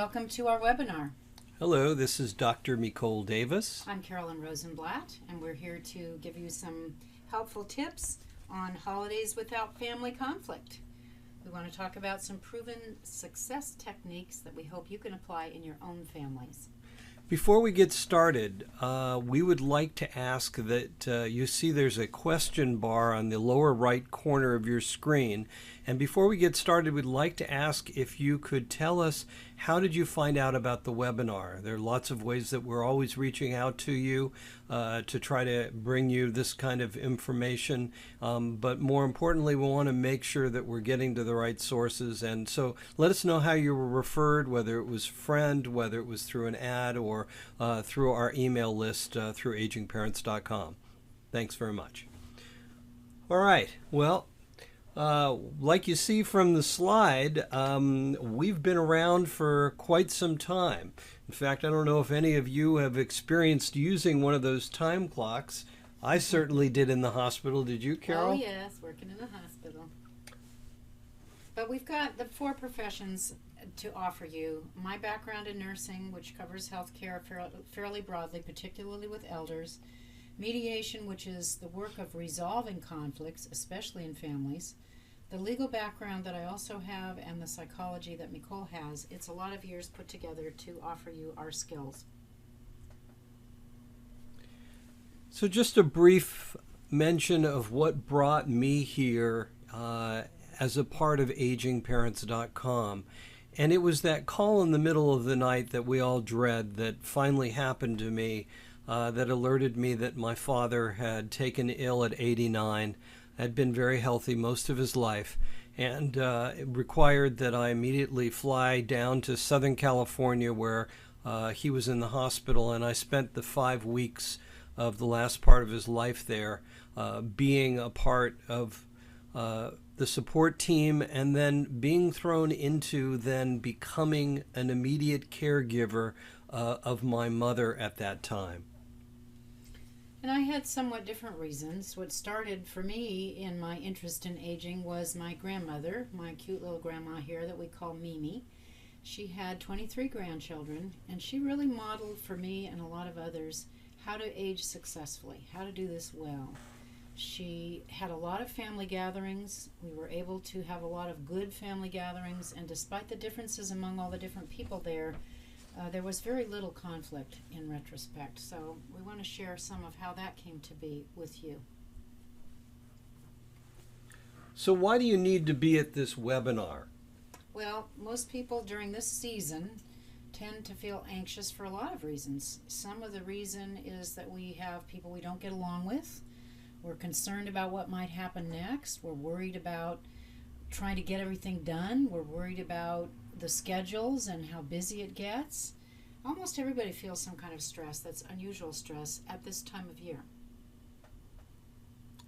Welcome to our webinar. Hello, this is Dr. Mikol Davis. I'm Carolyn Rosenblatt, and we're here to give you some helpful tips on holidays without family conflict. We want to talk about some proven success techniques that we hope you can apply in your own families. Before we get started, we would like to ask that you see there's a question bar on the lower right corner of your screen. And before we get started, we'd like to ask if you could tell us, how did you find out about the webinar? There are lots of ways that we're always reaching out to you to try to bring you this kind of information. But more importantly, we want to make sure that we're getting to the right sources. And so let us know how you were referred, whether it was friend, whether it was through an ad, or through our email list through agingparents.com. Thanks very much. All right. Well, like you see from the slide, we've been around for quite some time. In fact, I don't know if any of you have experienced using one of those time clocks. I certainly did in the hospital. Did you, Carol? Oh, yes, working in the hospital. But we've got the 4 professions to offer you. My background in nursing, which covers healthcare fairly broadly, particularly with elders. Mediation, which is the work of resolving conflicts, especially in families. The legal background that I also have, and the psychology that Mikol has. It's a lot of years put together to offer you our skills. So just a brief mention of what brought me here as a part of agingparents.com. And it was that call in the middle of the night that we all dread that finally happened to me, that alerted me that my father had taken ill at 89, had been very healthy most of his life, and it required that I immediately fly down to Southern California where he was in the hospital, and I spent the 5 weeks of the last part of his life there being a part of the support team, and then being thrown into then becoming an immediate caregiver of my mother at that time. And I had somewhat different reasons. What started for me in my interest in aging was my grandmother, my cute little grandma here that we call Mimi. She had 23 grandchildren, and she really modeled for me and a lot of others how to age successfully, how to do this well. She had a lot of family gatherings. We were able to have a lot of good family gatherings, and despite the differences among all the different people there was very little conflict in retrospect. So we want to share some of how that came to be with you. So why do you need to be at this webinar? Well, most people during this season tend to feel anxious for a lot of reasons. Some of the reason is that we have people we don't get along with. We're concerned about what might happen next. We're worried about trying to get everything done. We're worried about the schedules and how busy it gets. Almost everybody feels some kind of stress that's unusual stress at this time of year.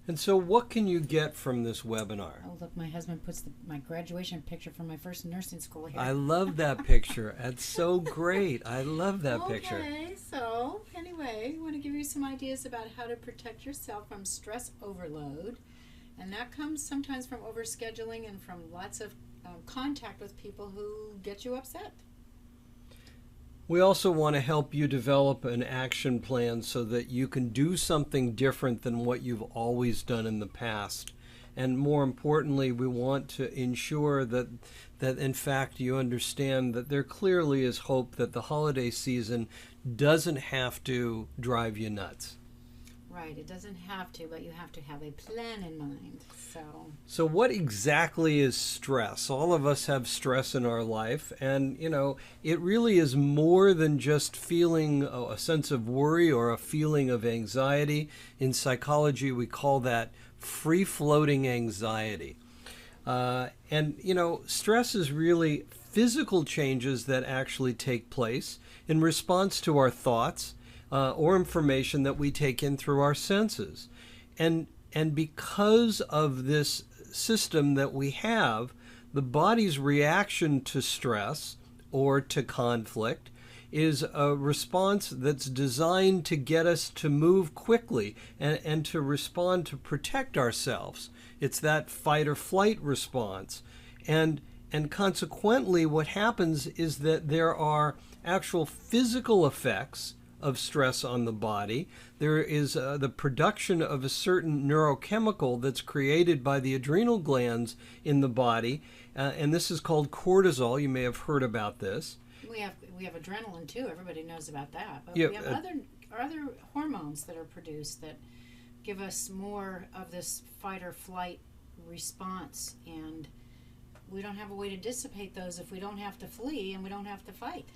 And so what can you get from this webinar? Oh, look, my husband puts my graduation picture from my first nursing school here. I love that picture. That's so great. I love that picture. Okay, so anyway, I want to give you some ideas about how to protect yourself from stress overload. And that comes sometimes from overscheduling and from lots of contact with people who get you upset. We also want to help you develop an action plan so that you can do something different than what you've always done in the past. And more importantly, we want to ensure that in fact you understand that there clearly is hope, that the holiday season doesn't have to drive you nuts. Right, it doesn't have to, but you have to have a plan in mind. So what exactly is stress? All of us have stress in our life, and it really is more than just feeling a sense of worry or a feeling of anxiety. In psychology, we call that free-floating anxiety. Stress is really physical changes that actually take place in response to our thoughts or information that we take in through our senses. And because of this system that we have, the body's reaction to stress or to conflict is a response that's designed to get us to move quickly and to respond to protect ourselves. It's that fight or flight response. And And consequently, what happens is that there are actual physical effects of stress on the body. There is the production of a certain neurochemical that's created by the adrenal glands in the body, and this is called cortisol. You may have heard about this. We have adrenaline too. Everybody knows about that. But Yeah, we have other hormones that are produced that give us more of this fight or flight response, and we don't have a way to dissipate those if we don't have to flee and we don't have to fight.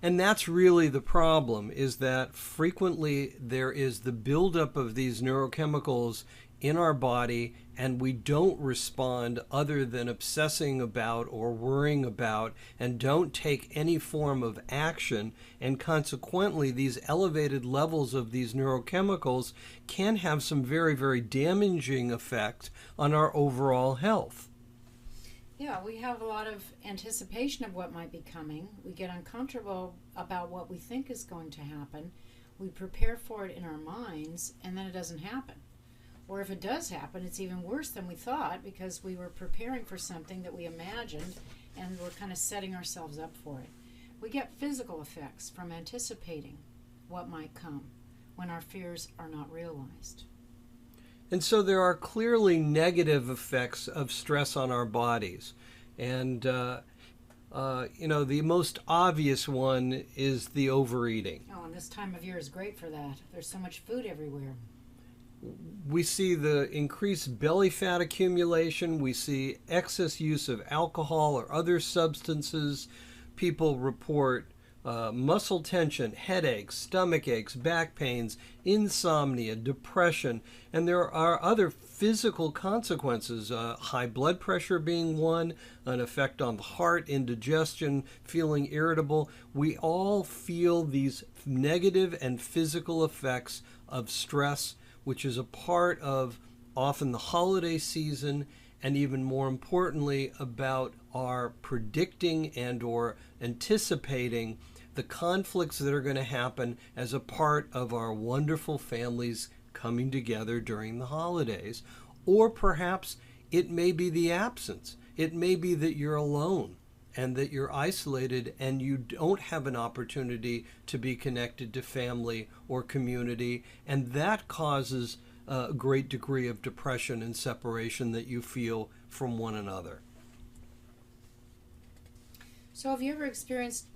And that's really the problem, is that frequently there is the buildup of these neurochemicals in our body, and we don't respond other than obsessing about or worrying about, and don't take any form of action. And consequently, these elevated levels of these neurochemicals can have some very, very damaging effect on our overall health. Yeah, we have a lot of anticipation of what might be coming. We get uncomfortable about what we think is going to happen. We prepare for it in our minds, and then it doesn't happen. Or if it does happen, it's even worse than we thought, because we were preparing for something that we imagined, and we're kind of setting ourselves up for it. We get physical effects from anticipating what might come when our fears are not realized. And so there are clearly negative effects of stress on our bodies. And, the most obvious one is the overeating. Oh, and this time of year is great for that. There's so much food everywhere. We see the increased belly fat accumulation. We see excess use of alcohol or other substances. People report muscle tension, headaches, stomach aches, back pains, insomnia, depression, and there are other physical consequences, high blood pressure being one, an effect on the heart, indigestion, feeling irritable. We all feel these negative and physical effects of stress, which is a part of often the holiday season, and even more importantly about our predicting and or anticipating the conflicts that are going to happen as a part of our wonderful families coming together during the holidays. Or perhaps it may be the absence. It may be that you're alone and that you're isolated and you don't have an opportunity to be connected to family or community, and that causes a great degree of depression and separation that you feel from one another. So have you ever experienced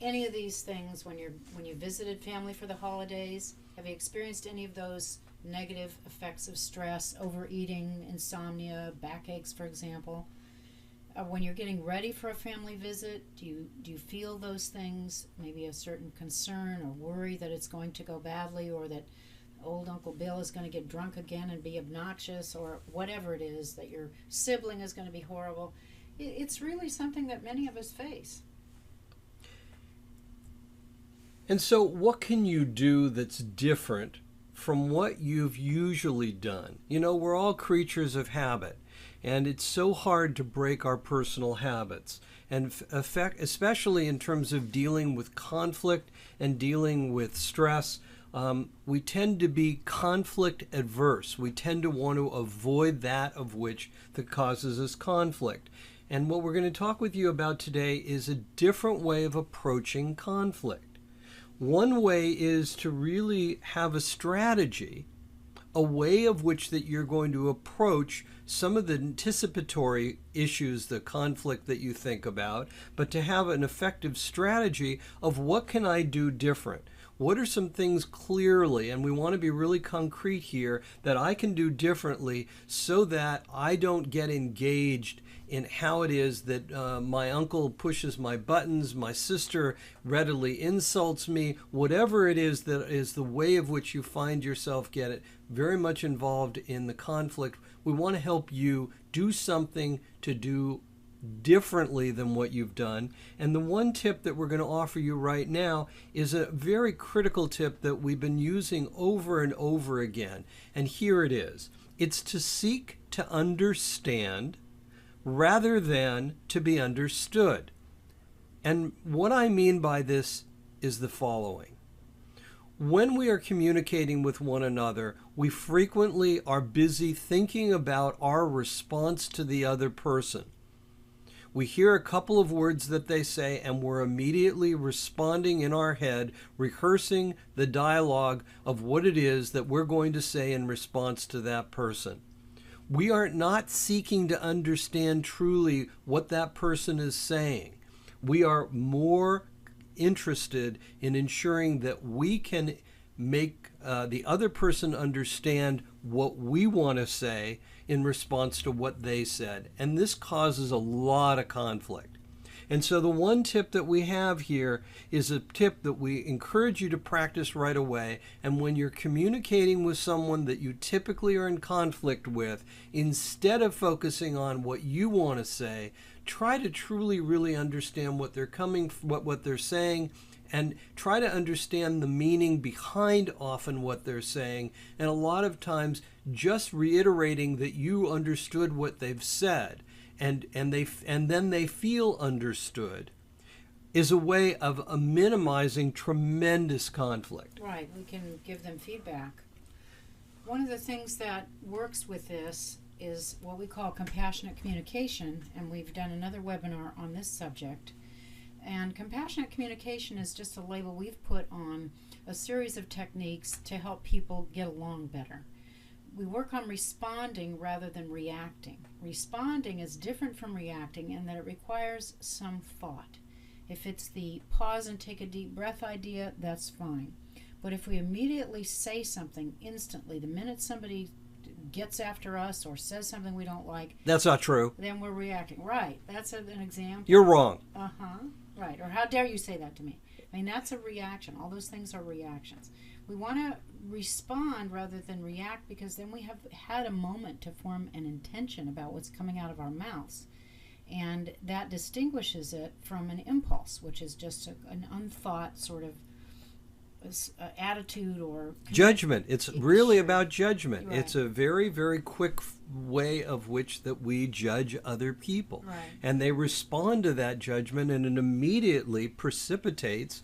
any of these things when you visited family for the holidays? Have you experienced any of those negative effects of stress, overeating, insomnia, backaches, for example? When you're getting ready for a family visit, do you feel those things? Maybe a certain concern or worry that it's going to go badly, or that old Uncle Bill is going to get drunk again and be obnoxious, or whatever it is, that your sibling is going to be horrible. It's really something that many of us face. And so what can you do that's different from what you've usually done? You know, we're all creatures of habit, and it's so hard to break our personal habits. And especially in terms of dealing with conflict and dealing with stress, we tend to be conflict adverse. We tend to want to avoid that causes us conflict. And what we're going to talk with you about today is a different way of approaching conflict. One way is to really have a strategy, a way of which that you're going to approach some of the anticipatory issues, the conflict that you think about, but to have an effective strategy of what can I do different? What are some things clearly, and we want to be really concrete here, that I can do differently so that I don't get engaged in how it is that my uncle pushes my buttons, my sister readily insults me, whatever it is that is the way of which you find yourself get very much involved in the conflict. We want to help you do something to do differently than what you've done. And the one tip that we're going to offer you right now is a very critical tip that we've been using over and over again. And here it is. It's to seek to understand rather than to be understood. And what I mean by this is the following. When we are communicating with one another, we frequently are busy thinking about our response to the other person. We hear a couple of words that they say, and we're immediately responding in our head, rehearsing the dialogue of what it is that we're going to say in response to that person. We are not seeking to understand truly what that person is saying. We are more interested in ensuring that we can make the other person understand what we want to say in response to what they said. And this causes a lot of conflict. And so the one tip that we have here is a tip that we encourage you to practice right away. And when you're communicating with someone that you typically are in conflict with, instead of focusing on what you want to say, try to truly, really understand what what they're saying, and try to understand the meaning behind often what they're saying. And a lot of times just reiterating that you understood what they've said and then they feel understood is a way of minimizing tremendous conflict. Right, we can give them feedback. One of the things that works with this is what we call compassionate communication, and we've done another webinar on this subject. And compassionate communication is just a label we've put on a series of techniques to help people get along better. We work on responding rather than reacting. Responding is different from reacting in that it requires some thought. If it's the pause and take a deep breath idea, that's fine. But if we immediately say something instantly, the minute somebody gets after us or says something we don't like, that's not true. Then we're reacting. Right. That's an example. You're wrong. Right. Or how dare you say that to me? I mean, that's a reaction. All those things are reactions. We want to respond rather than react, because then we have had a moment to form an intention about what's coming out of our mouths. And that distinguishes it from an impulse, which is just an unthought sort of attitude or judgment. It's really about judgment. Right. It's a very, very quick way of which that we judge other people. Right. And they respond to that judgment, and it immediately precipitates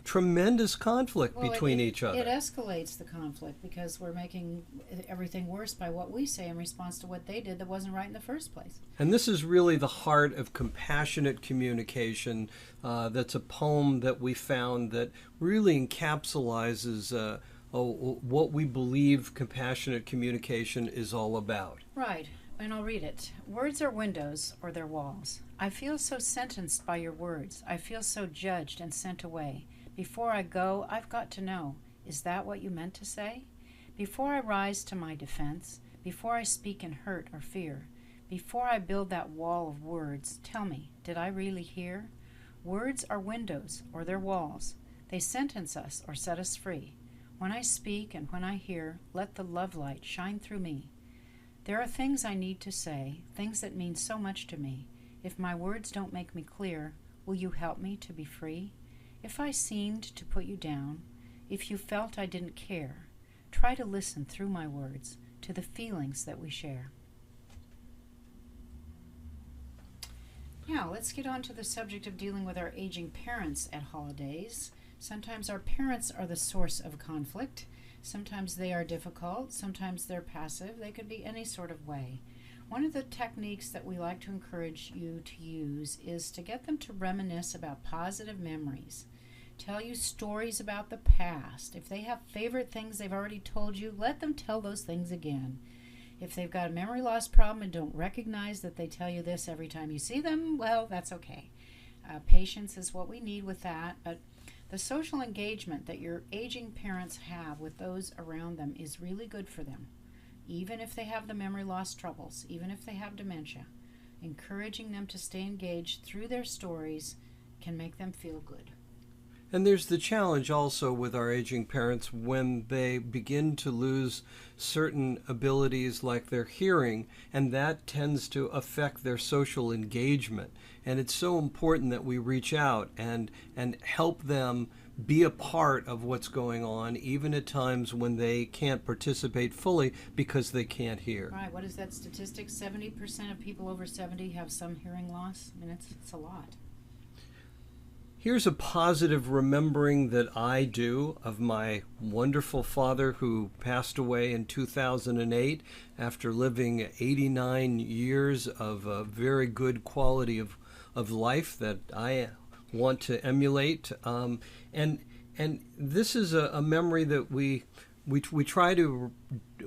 tremendous conflict between each other. It escalates the conflict because we're making everything worse by what we say in response to what they did that wasn't right in the first place. And this is really the heart of compassionate communication. That's a poem that we found that really encapsulates what we believe compassionate communication is all about. Right, and I'll read it. Words are windows or they're walls. I feel so sentenced by your words. I feel so judged and sent away. Before I go, I've got to know, is that what you meant to say? Before I rise to my defense, before I speak in hurt or fear, before I build that wall of words, tell me, did I really hear? Words are windows or they're walls. They sentence us or set us free. When I speak and when I hear, let the love light shine through me. There are things I need to say, things that mean so much to me. If my words don't make me clear, will you help me to be free? If I seemed to put you down, if you felt I didn't care, try to listen through my words to the feelings that we share. Now, let's get on to the subject of dealing with our aging parents at holidays. Sometimes our parents are the source of conflict. Sometimes they are difficult. Sometimes they're passive. They could be any sort of way. One of the techniques that we like to encourage you to use is to get them to reminisce about positive memories. Tell you stories about the past. If they have favorite things they've already told you, let them tell those things again. If they've got a memory loss problem and don't recognize that they tell you this every time you see them, well, that's okay. Patience is what we need with that, but the social engagement that your aging parents have with those around them is really good for them. Even if they have the memory loss troubles, even if they have dementia, encouraging them to stay engaged through their stories can make them feel good. And there's the challenge also with our aging parents when they begin to lose certain abilities like their hearing, and that tends to affect their social engagement. And it's so important that we reach out and help them be a part of what's going on, even at times when they can't participate fully because they can't hear. Right. What is that statistic? 70% of people over 70 have some hearing loss. I mean, it's a lot. Here's a positive remembering that I do of my wonderful father who passed away in 2008 after living 89 years of a very good quality of life that I want to emulate. And this is a memory that we try to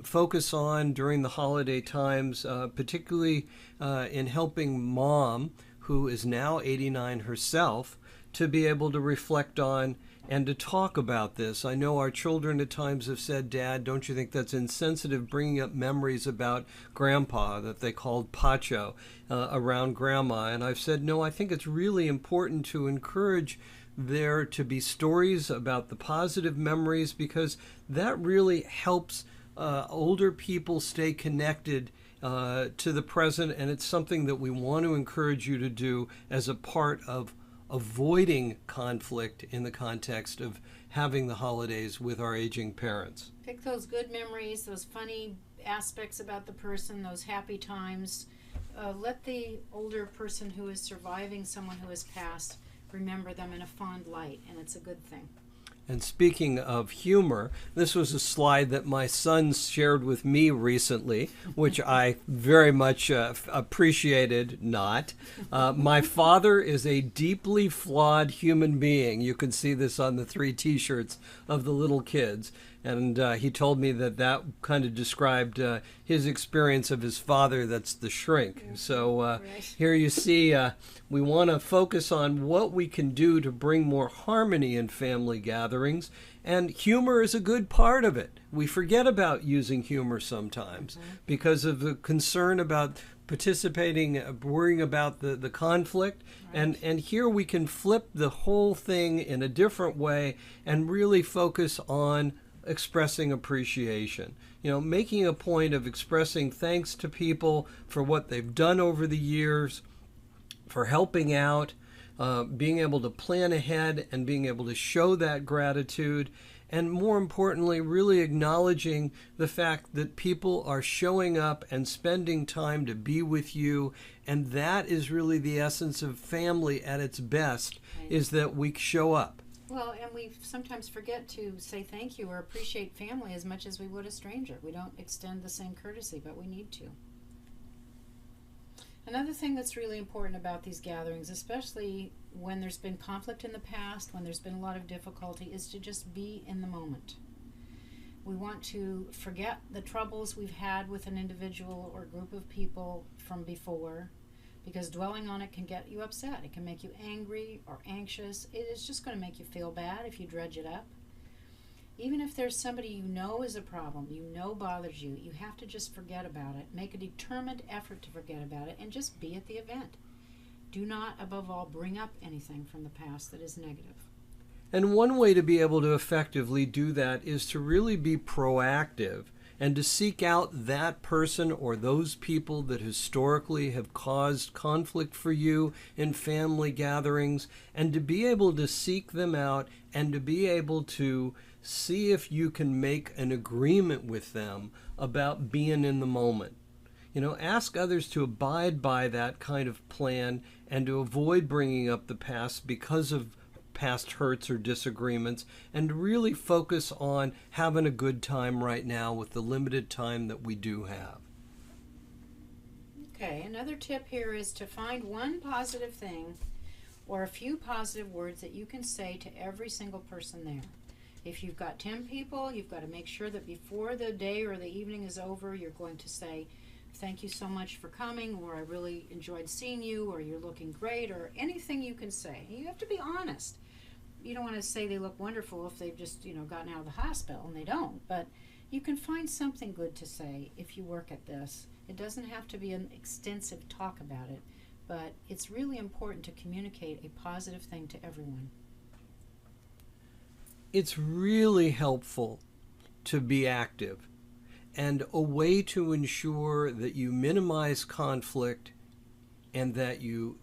focus on during the holiday times, particularly in helping Mom, who is now 89 herself, to be able to reflect on and to talk about this. I know our children at times have said, "Dad, don't you think that's insensitive, bringing up memories about Grandpa that they called Pacho around Grandma?" And I've said, no, I think it's really important to encourage there to be stories about the positive memories, because that really helps older people stay connected to the present, and it's something that we want to encourage you to do as a part of avoiding conflict in the context of having the holidays with our aging parents. Pick those good memories, those funny aspects about the person, those happy times. Let the older person who is surviving someone who has passed remember them in a fond light, and it's a good thing. And speaking of humor, this was a slide that my son shared with me recently, which I very much appreciated not. My father is a deeply flawed human being. You can see this on the 3 T-shirts of the little kids. And he told me that kind of described his experience of his father, that's the shrink. So here you see we want to focus on what we can do to bring more harmony in family gatherings, and humor is a good part of it. We forget about using humor sometimes because of the concern about participating, worrying about the conflict. Right. And here we can flip the whole thing in a different way and really focus on expressing appreciation. Making a point of expressing thanks to people for what they've done over the years, for helping out, being able to plan ahead and being able to show that gratitude, and more importantly, really acknowledging the fact that people are showing up and spending time to be with you. And that is really the essence of family at its best, is that we show up. Well, and we sometimes forget to say thank you or appreciate family as much as we would a stranger. We don't extend the same courtesy, but we need to. Another thing that's really important about these gatherings, especially when there's been conflict in the past, when there's been a lot of difficulty, is to just be in the moment. We want to forget the troubles we've had with an individual or group of people from before, because dwelling on it can get you upset. It can make you angry or anxious. It is just going to make you feel bad if you dredge it up. Even if there's somebody you know is a problem, you know bothers you, you have to just forget about it. Make a determined effort to forget about it and just be at the event. Do not, above all, bring up anything from the past that is negative. And one way to be able to effectively do that is to really be proactive and to seek out that person or those people that historically have caused conflict for you in family gatherings, and to be able to seek them out and to be able to see if you can make an agreement with them about being in the moment. Ask others to abide by that kind of plan and to avoid bringing up the past because of past hurts or disagreements, and really focus on having a good time right now with the limited time that we do have. Okay, another tip here is to find one positive thing or a few positive words that you can say to every single person there. If you've got 10 people, you've got to make sure that before the day or the evening is over, you're going to say, "Thank you so much for coming," or "I really enjoyed seeing you," or "You're looking great," or anything you can say. You have to be honest. You don't want to say they look wonderful if they've just, gotten out of the hospital, and they don't. But you can find something good to say if you work at this. It doesn't have to be an extensive talk about it, but it's really important to communicate a positive thing to everyone. It's really helpful to be active, and a way to ensure that you minimize conflict and that you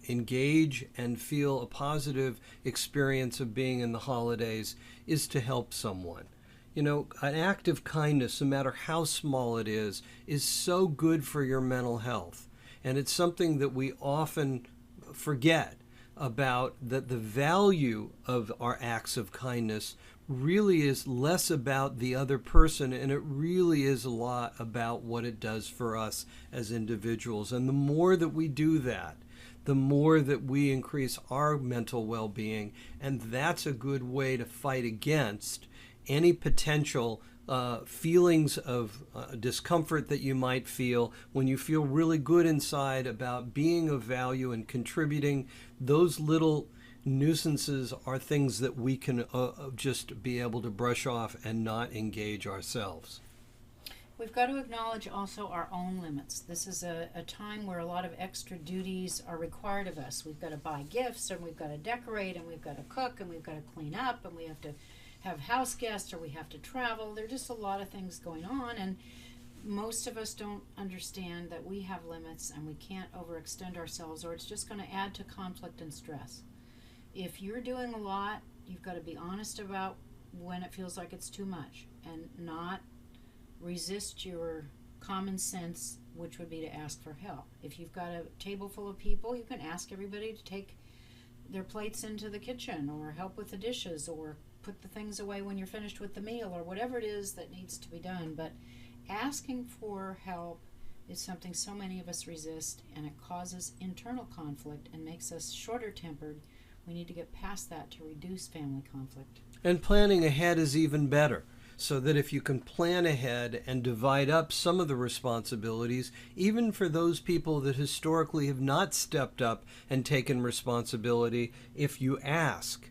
engage and feel a positive experience of being in the holidays is to help someone. An act of kindness, no matter how small it is so good for your mental health. And it's something that we often forget about, that the value of our acts of kindness really is less about the other person, and it really is a lot about what it does for us as individuals. And the more that we do that, the more that we increase our mental well-being, and that's a good way to fight against any potential feelings of discomfort that you might feel when you feel really good inside about being of value and contributing. Those little nuisances are things that we can just be able to brush off and not engage ourselves. We've got to acknowledge also our own limits. This is a time where a lot of extra duties are required of us. We've got to buy gifts, and we've got to decorate, and we've got to cook, and we've got to clean up, and we have to have house guests, or we have to travel. There are just a lot of things going on, and most of us don't understand that we have limits and we can't overextend ourselves, or it's just going to add to conflict and stress. If you're doing a lot, you've got to be honest about when it feels like it's too much and not resist your common sense, which would be to ask for help. If you've got a table full of people, you can ask everybody to take their plates into the kitchen, or help with the dishes, or put the things away when you're finished with the meal, or whatever it is that needs to be done. But asking for help is something so many of us resist, and it causes internal conflict and makes us shorter tempered. We need to get past that to reduce family conflict. And planning ahead is even better, so that if you can plan ahead and divide up some of the responsibilities, even for those people that historically have not stepped up and taken responsibility, if you ask,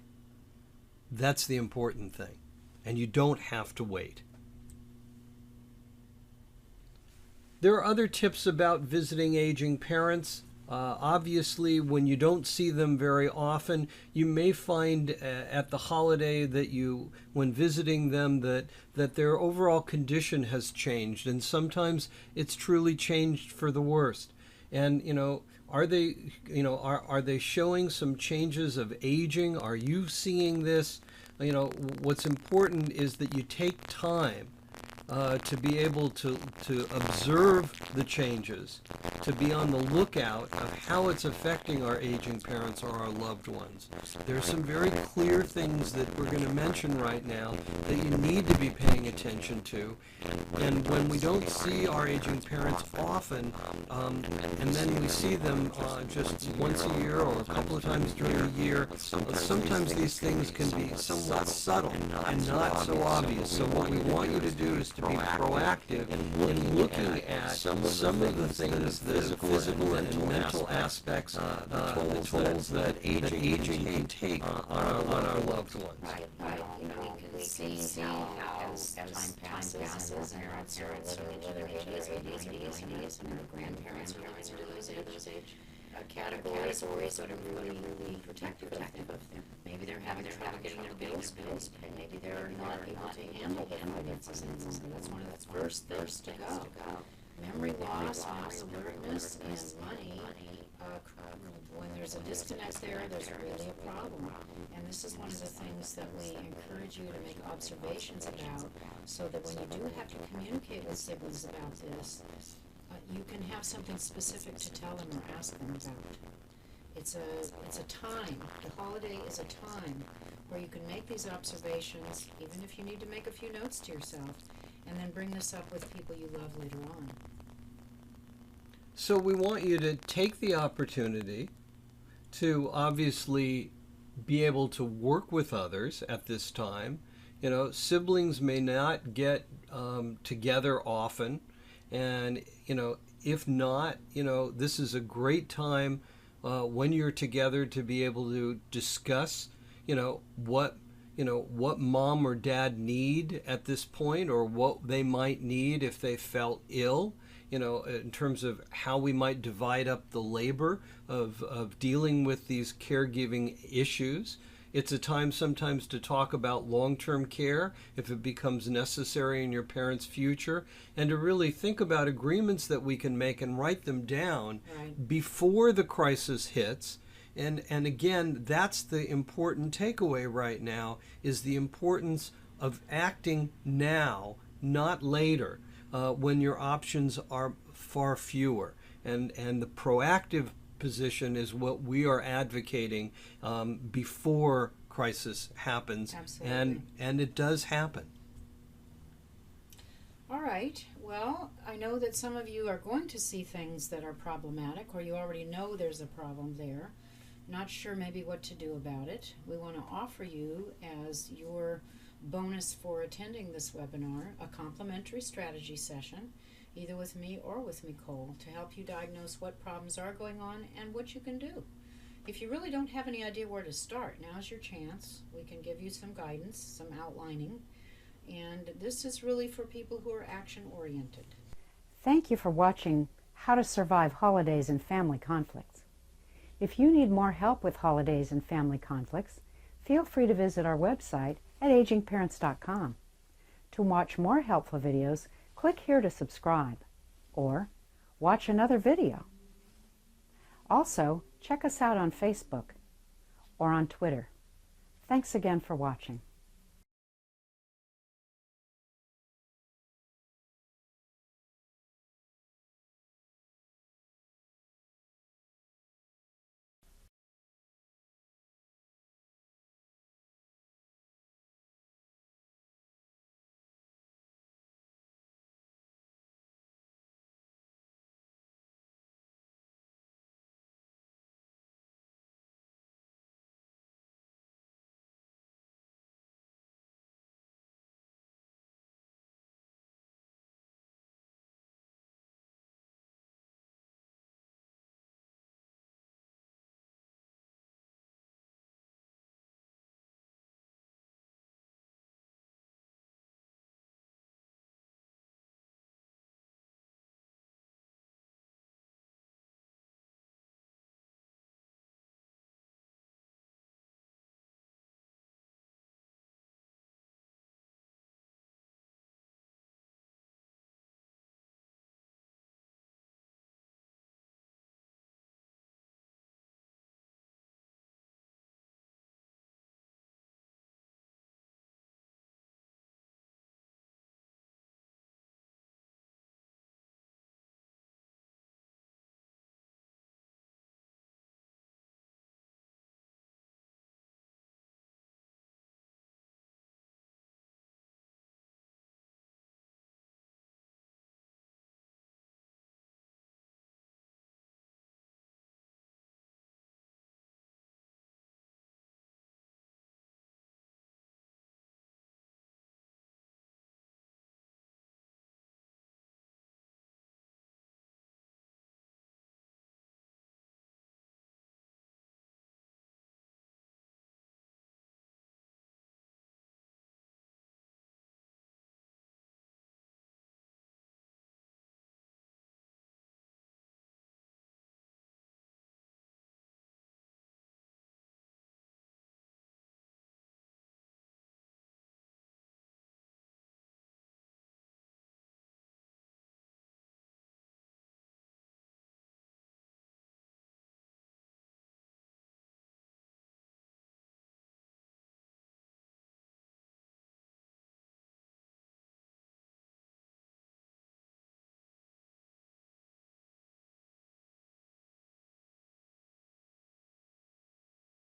that's the important thing. And you don't have to wait. There are other tips about visiting aging parents. Obviously, when you don't see them very often, you may find at the holiday that when visiting them, that their overall condition has changed, and sometimes it's truly changed for the worst. And are they showing some changes of aging? Are you seeing this? What's important is that you take time to be able to observe the changes, to be on the lookout of how it's affecting our aging parents or our loved ones. There are some very clear things that we're going to mention right now that you need to be paying attention to. And when we don't see our aging parents often, and then we see them just once a year or a couple of times during the year, sometimes these things can be somewhat subtle and not so obvious. So what we want you to do is to be proactive in looking at some of the things, the physical and mental aspects, the tolls that aging can take on our loved ones. Right. We can see how as time passes and our parents are into their 80s and our grandparents are going into those age categories, or we sort of really be protective of them. Maybe they're having trouble getting their bills paid. Maybe they're not able to handle the finances, and that's one of the first things to go. Memory loss, muscle alertness, and money. When there's a disconnect there's really a problem. And this is one of the things that we encourage you to make observations about, so that when you do have to communicate with siblings about this, you can have something specific to tell them or ask them about. It's a time. The holiday is a time where you can make these observations, even if you need to make a few notes to yourself, and then bring this up with people you love later on. So we want you to take the opportunity to obviously be able to work with others at this time. Siblings may not get together often, and if not, this is a great time when you're together to be able to discuss what mom or dad need at this point, or what they might need if they felt ill, in terms of how we might divide up the labor of dealing with these caregiving issues. It's a time sometimes to talk about long-term care if it becomes necessary in your parents' future, and to really think about agreements that we can make and write them down before the crisis hits. And again, that's the important takeaway right now, is the importance of acting now, not later, when your options are far fewer. And the proactive position is what we are advocating before crisis happens. Absolutely. And it does happen. All right. Well, I know that some of you are going to see things that are problematic, or you already know there's a problem there. Not sure maybe what to do about it. We want to offer you, as your bonus for attending this webinar, a complimentary strategy session, either with me or with Mikol, to help you diagnose what problems are going on and what you can do. If you really don't have any idea where to start, now's your chance. We can give you some guidance, some outlining, and this is really for people who are action-oriented. Thank you for watching How to Survive Holidays and Family Conflicts. If you need more help with holidays and family conflicts, feel free to visit our website at agingparents.com. To watch more helpful videos, click here to subscribe, or watch another video. Also, check us out on Facebook or on Twitter. Thanks again for watching.